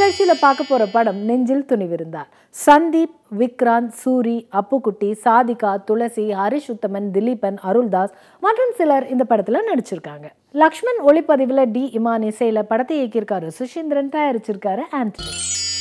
நிகழ்ச்சியில பார்க்க போற படம் நெஞ்சில் துணிவிருந்தார். சந்தீப், விக்ராந்த், சூரி, அப்புக்குட்டி, சாதிகா, துளசி, ஹரிஷ் உத்தமன், திலீபன், அருள்தாஸ் மற்றும் சிலர் இந்த படத்துல நடிச்சிருக்காங்க. லக்ஷ்மண் ஒளிப்பதிவுல டி இமான் இசையில படத்தை இயக்கியிருக்காரு சுசீந்திரன், தயாரிச்சிருக்காரு ஆண்டனி.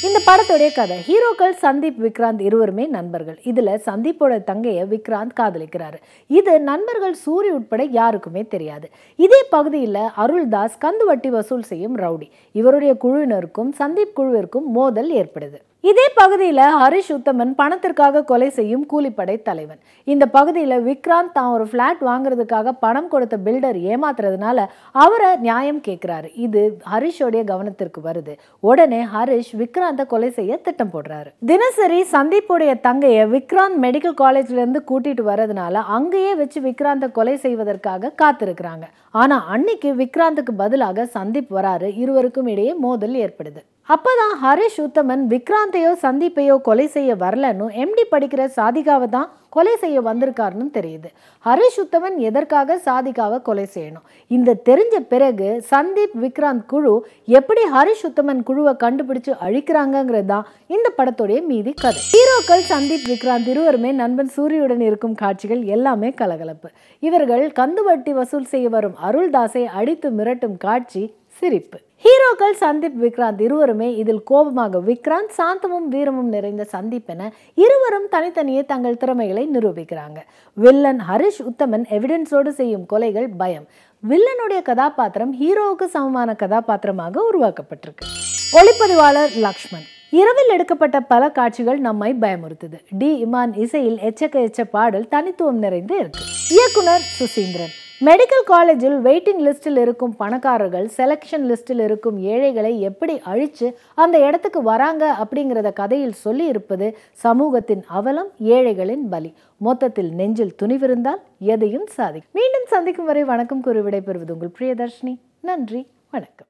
இந்த படத்துடைய கதை, ஹீரோக்கள் சந்தீப், விக்ராந்த் இருவருமே நண்பர்கள். இதுல சந்தீப்போட தங்கைய விக்ராந்த் காதலிக்கிறாரு. இது நண்பர்கள் சூரி உட்பட யாருக்குமே தெரியாது. இதே பகுதியில் அருள்தாஸ் கந்து வட்டி வசூல் செய்யும் ரவுடி. இவருடைய குழுவினருக்கும் சந்தீப் குழுவிற்கும் மோதல் ஏற்படுது. இதே பகுதியில் ஹரிஷ் உத்தமன் பணத்திற்காக கொலை செய்யும் கூலிப்படை தலைவன். இந்த பகுதியில் விக்ராந்த் தான் ஒரு பிளாட் வாங்குறதுக்காக பணம் கொடுத்த பில்டர் ஏமாத்துறதுனால அவரை நியாயம் கேட்கிறாரு. இது ஹரிஷோடைய கவனத்திற்கு வருது. உடனே ஹரிஷ் விக்ராந்தை கொலை செய்ய திட்டம் போடுறாரு. தினசரி சந்தீப்போடைய தங்கைய விக்ராந்த் மெடிக்கல் காலேஜ்ல இருந்து கூட்டிட்டு வரதுனால அங்கேயே வச்சு விக்ராந்தை கொலை செய்வதற்காக காத்திருக்கிறாங்க. ஆனா அன்னைக்கு விக்ராந்துக்கு பதிலாக சந்தீப் வராரு. இருவருக்கும் இடையே மோதல் ஏற்படுது. அப்பதான் ஹரிஷ் உத்தமன் விக்ராந்தையோ சந்தீப்பையோ கொலை செய்ய வரலன்னு எம்டி படிக்கிற சாதிகாவை தான் கொலை செய்ய வந்திருக்காருன்னு தெரியுது. ஹரிஷ் உத்தமன் எதற்காக சாதிகாவை கொலை செய்யணும்? இந்த தெரிஞ்ச பிறகு சந்தீப், விக்ராந்த் குழு எப்படி ஹரிஷ் உத்தமன் குழுவை கண்டுபிடிச்சு அழிக்கிறாங்கிறது தான் இந்த படத்துடைய மீதி கதை. ஹீரோக்கள் சந்தீப், விக்ராந்த் இருவருமே நண்பன் சூரியுடன் இருக்கும் காட்சிகள் எல்லாமே கலகலப்பு. இவர்கள் கந்து வட்டி வசூல் செய்ய வரும் அருள்தாஸை அடித்து மிரட்டும் காட்சி சிரிப்பு. ஹீரோக்கள் சந்தீப், விக்ராந்த் இருவருமே இதில் கோபமாக விக்ராந்த், சாந்தமும் வீரமும் நிறைந்த சந்தீப் என இருவரும் தனித்தனியே தங்கள் திறமைகளை நிரூபிக்கிறாங்க. வில்லன் ஹரிஷ் உத்தமன் எவிடன்ஸோடு செய்யும் கொலைகள் பயம். வில்லனுடைய கதாபாத்திரம் ஹீரோவுக்கு சமமான கதாபாத்திரமாக உருவாக்கப்பட்டிருக்கு. ஒளிப்பதிவாளர் லக்ஷ்மண். இரவில் எடுக்கப்பட்ட பல காட்சிகள் நம்மை பயமுறுத்துது. டி இமான் இசையில் எச்சக்க எச்ச பாடல் தனித்துவம் நிறைந்து இருக்கு. இயக்குனர் சுசீந்திரன். மெடிக்கல் காலேஜில் வெயிட்டிங் லிஸ்டில் இருக்கும் பணக்காரர்கள் செலக்ஷன் லிஸ்டில் இருக்கும் ஏழைகளை எப்படி அழிச்சு அந்த இடத்துக்கு வராங்க அப்படிங்கிறத கதையில் சொல்லி இருப்பது சமூகத்தின் அவலம், ஏழைகளின் பலி. மொத்தத்தில் நெஞ்சில் துணிவிருந்தால் எதையும் சாதிக்கும். மீண்டும் சந்திக்கும் வரை வணக்கம் கூறி விடைபெறுவது உங்கள் பிரியதர்ஷினி. நன்றி, வணக்கம்.